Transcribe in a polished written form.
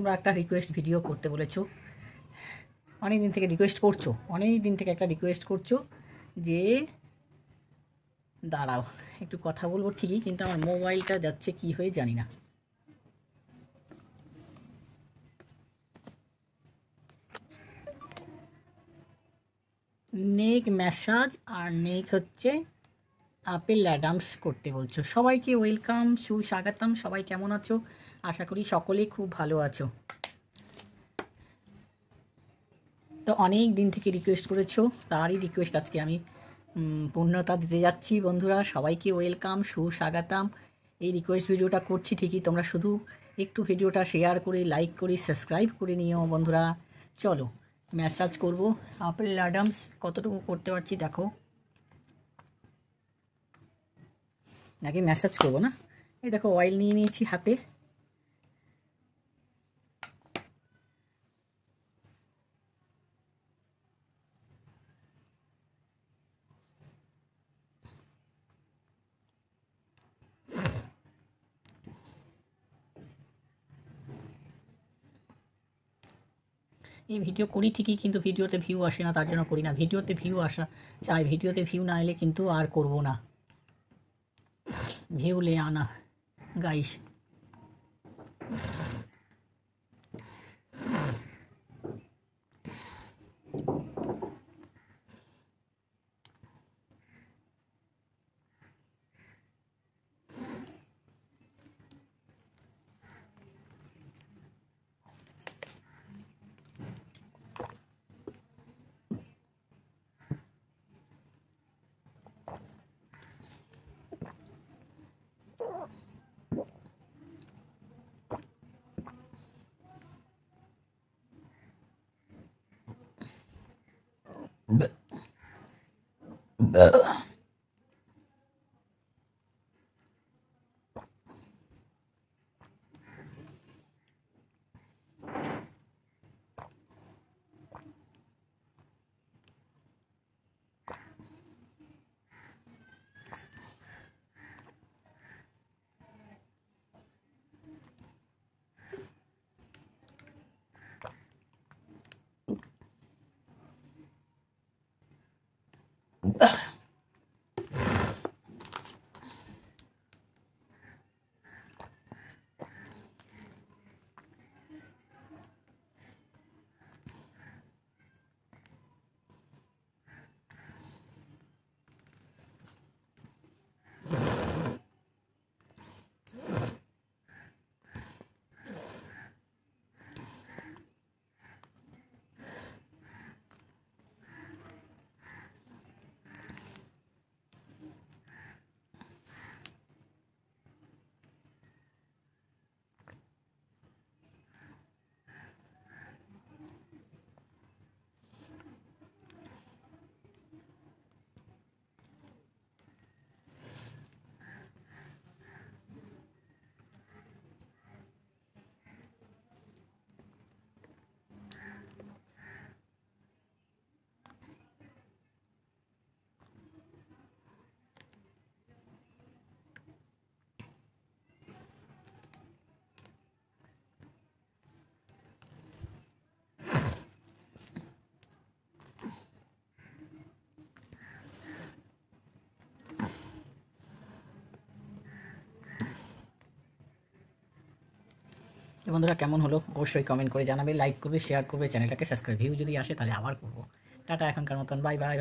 তোমরা একটা request video করতে বলেছো, অনেক দিন থেকে রিকোয়েস্ট করছো, অনেক দিন থেকে একটা রিকোয়েস্ট করছো যে দাঁড়াও একটু কথা বলবো ঠিকই, কিন্তু আমার মোবাইলটা যাচ্ছে কি হয়ে জানি না। নেক ম্যাসাজ আর নেক হচ্ছে আপেল অ্যাডামস করতে বলছো। সবাইকে ওয়েলকাম, সুস্বাগতম। সবাই কেমন আছো? আশা করি সকলেই খুব ভালো আছো। তো অনেক দিন থেকে রিকোয়েস্ট করেছো, তারই রিকোয়েস্ট আজকে আমি পূর্ণতা দিতে যাচ্ছি। বন্ধুরা সবাইকে ওয়েলকাম, সুস্বাগতম। এই রিকোয়েস্ট ভিডিওটা করছি ঠিকই, তোমরা শুধু একটু ভিডিওটা শেয়ার করে, লাইক করে, সাবস্ক্রাইব করে নিও বন্ধুরা। চলো ম্যাসাজ করব। আপেল অ্যাডামস কতটুকু করতে পারছি দেখো। নাকি ম্যাসাজ করবো না, এই দেখো অয়েল নিয়ে নিয়েছি হাতে। এই ভিডিও করি ঠিকই, কিন্তু ভিডিওতে ভিউ আসে না, তার জন্য করি না। ভিডিওতে ভিউ আসা চাই, ভিডিওতে ভিউ না এলে কিন্তু আর করব না। ভিউ ले आना गाइस। বন্ধুরা কেমন হলো অবশ্যই কমেন্ট করে জানাবে, লাইক করবে, শেয়ার করবে, চ্যানেলটাকে সাবস্ক্রাইব। ভিউ যদি আসে তাহলে আবার করবো। টাটা এখনকার মতন, বাই বাই।